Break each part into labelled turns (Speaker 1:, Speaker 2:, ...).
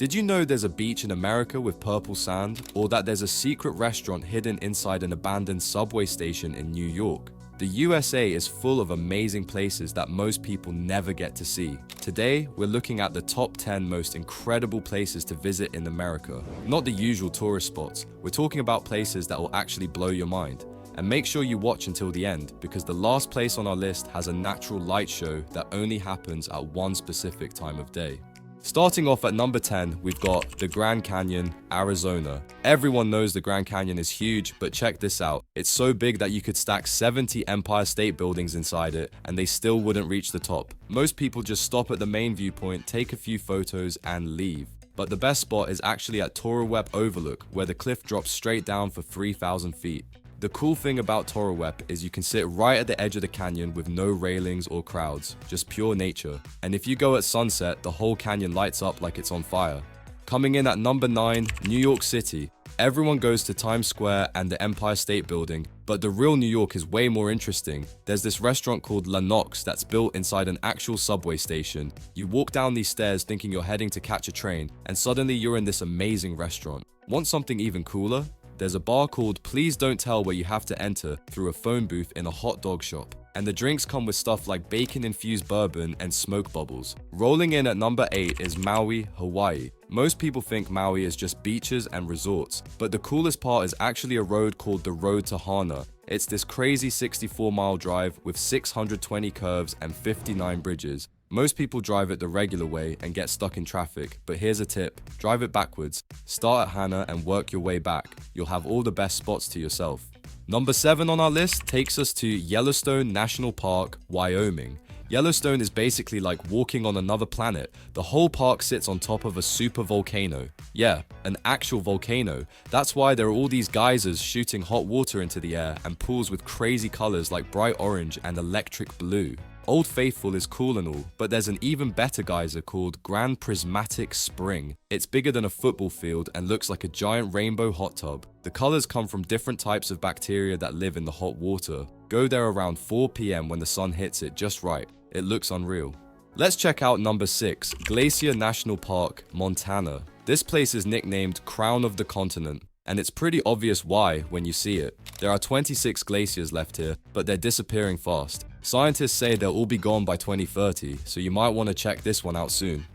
Speaker 1: Did you know there's a beach in America with purple sand? Or that there's a secret restaurant hidden inside an abandoned subway station in New York? The USA is full of amazing places that most people never get to see. Today, we're looking at the top 10 most incredible places to visit in America. Not the usual tourist spots, we're talking about places that will actually blow your mind. And make sure you watch until the end, because the last place on our list has a natural light show that only happens at one specific time of day. Starting off at number 10, we've got the Grand Canyon, Arizona. Everyone knows the Grand Canyon is huge, but check this out. It's so big that you could stack 70 Empire State Buildings inside it, and they still wouldn't reach the top. Most people just stop at the main viewpoint, take a few photos, and leave. But the best spot is actually at Torowep Overlook, where the cliff drops straight down for 3,000 feet. The cool thing about Torowep is you can sit right at the edge of the canyon with no railings or crowds, just pure nature. And if you go at sunset, the whole canyon lights up like it's on fire. Coming in at number 9, New York City. Everyone goes to Times Square and the Empire State Building, but the real New York is way more interesting. There's this restaurant called La Nox that's built inside an actual subway station. You walk down these stairs thinking you're heading to catch a train, and suddenly you're in this amazing restaurant. Want something even cooler? There's a bar called Please Don't Tell where you have to enter through a phone booth in a hot dog shop. And the drinks come with stuff like bacon-infused bourbon and smoke bubbles. Rolling in at number 8 is Maui, Hawaii. Most people think Maui is just beaches and resorts, but the coolest part is actually a road called the Road to Hana. It's this crazy 64-mile drive with 620 curves and 59 bridges. Most people drive it the regular way and get stuck in traffic, but here's a tip: drive it backwards. Start at Hana and work your way back. You'll have all the best spots to yourself. Number 7 on our list takes us to Yellowstone National Park, Wyoming. Yellowstone is basically like walking on another planet. The whole park sits on top of a super volcano. Yeah, an actual volcano. That's why there are all these geysers shooting hot water into the air and pools with crazy colors like bright orange and electric blue. Old Faithful is cool and all, but there's an even better geyser called Grand Prismatic Spring. It's bigger than a football field and looks like a giant rainbow hot tub. The colors come from different types of bacteria that live in the hot water. Go there around 4 p.m. when the sun hits it just right. It looks unreal. Let's check out number 6, Glacier National Park, Montana. This place is nicknamed Crown of the Continent, and it's pretty obvious why when you see it. There are 26 glaciers left here, but they're disappearing fast. Scientists say they'll all be gone by 2030, so you might want to check this one out soon.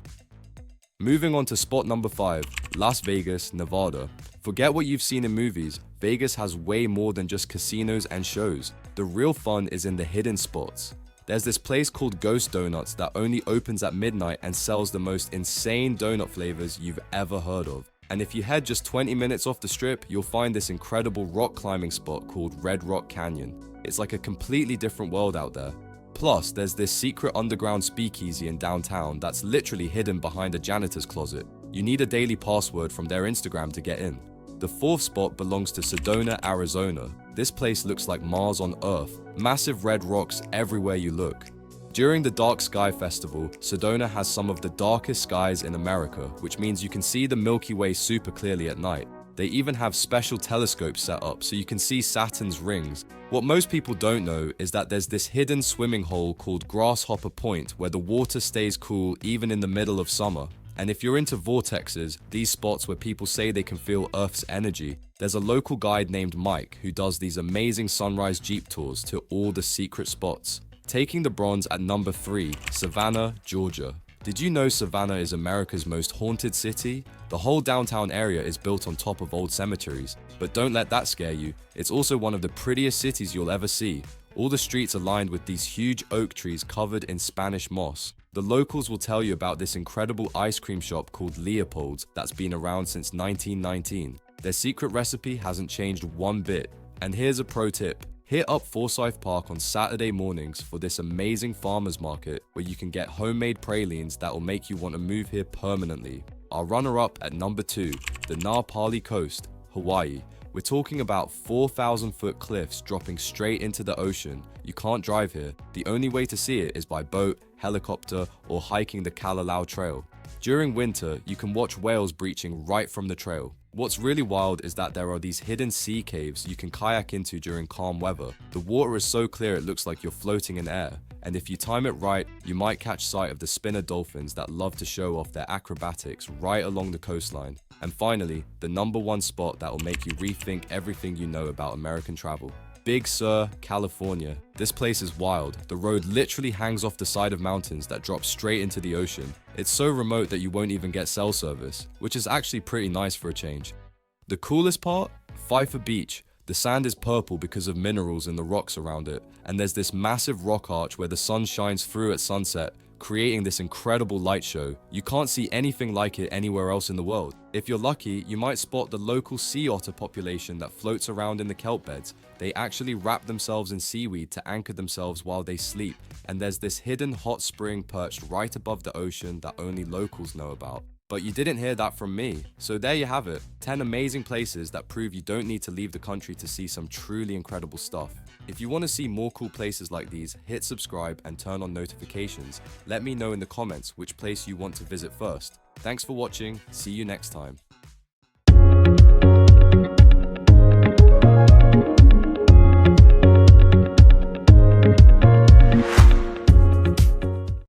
Speaker 1: Moving on to spot number 5, Las Vegas, Nevada. Forget what you've seen in movies. Vegas has way more than just casinos and shows. The real fun is in the hidden spots. There's this place called Ghost Donuts that only opens at midnight and sells the most insane donut flavors you've ever heard of. And if you head just 20 minutes off the strip, you'll find this incredible rock climbing spot called Red Rock Canyon. It's like a completely different world out there. Plus, there's this secret underground speakeasy in downtown that's literally hidden behind a janitor's closet. You need a daily password from their Instagram to get in. The 4th spot belongs to Sedona, Arizona. This place looks like Mars on Earth. Massive red rocks everywhere you look. During the Dark Sky Festival, Sedona has some of the darkest skies in America, which means you can see the Milky Way super clearly at night. They even have special telescopes set up so you can see Saturn's rings. What most people don't know is that there's this hidden swimming hole called Grasshopper Point where the water stays cool even in the middle of summer. And if you're into vortexes, these spots where people say they can feel Earth's energy, there's a local guide named Mike who does these amazing sunrise jeep tours to all the secret spots. Taking the bronze at number 3, Savannah, Georgia. Did you know Savannah is America's most haunted city? The whole downtown area is built on top of old cemeteries. But don't let that scare you. It's also one of the prettiest cities you'll ever see. All the streets are lined with these huge oak trees covered in Spanish moss. The locals will tell you about this incredible ice cream shop called Leopold's that's been around since 1919. Their secret recipe hasn't changed one bit. And here's a pro tip. Hit up Forsyth Park on Saturday mornings for this amazing farmers market where you can get homemade pralines that will make you want to move here permanently. Our runner-up at number 2, the Na Pali Coast, Hawaii. We're talking about 4,000-foot cliffs dropping straight into the ocean. You can't drive here. The only way to see it is by boat, helicopter, or hiking the Kalalau Trail. During winter, you can watch whales breaching right from the trail. What's really wild is that there are these hidden sea caves you can kayak into during calm weather. The water is so clear it looks like you're floating in air, and if you time it right, you might catch sight of the spinner dolphins that love to show off their acrobatics right along the coastline. And finally, the #1 spot that will make you rethink everything you know about American travel. Big Sur, California. This place is wild. The road literally hangs off the side of mountains that drop straight into the ocean. It's so remote that you won't even get cell service, which is actually pretty nice for a change. The coolest part? Pfeiffer Beach. The sand is purple because of minerals in the rocks around it, and there's this massive rock arch where the sun shines through at sunset, creating this incredible light show. You can't see anything like it anywhere else in the world. If you're lucky, you might spot the local sea otter population that floats around in the kelp beds. They actually wrap themselves in seaweed to anchor themselves while they sleep, and there's this hidden hot spring perched right above the ocean that only locals know about. But you didn't hear that from me. So there you have it, 10 amazing places that prove you don't need to leave the country to see some truly incredible stuff. If you want to see more cool places like these, hit subscribe and turn on notifications. Let me know in the comments which place you want to visit first. Thanks for watching, see you next time.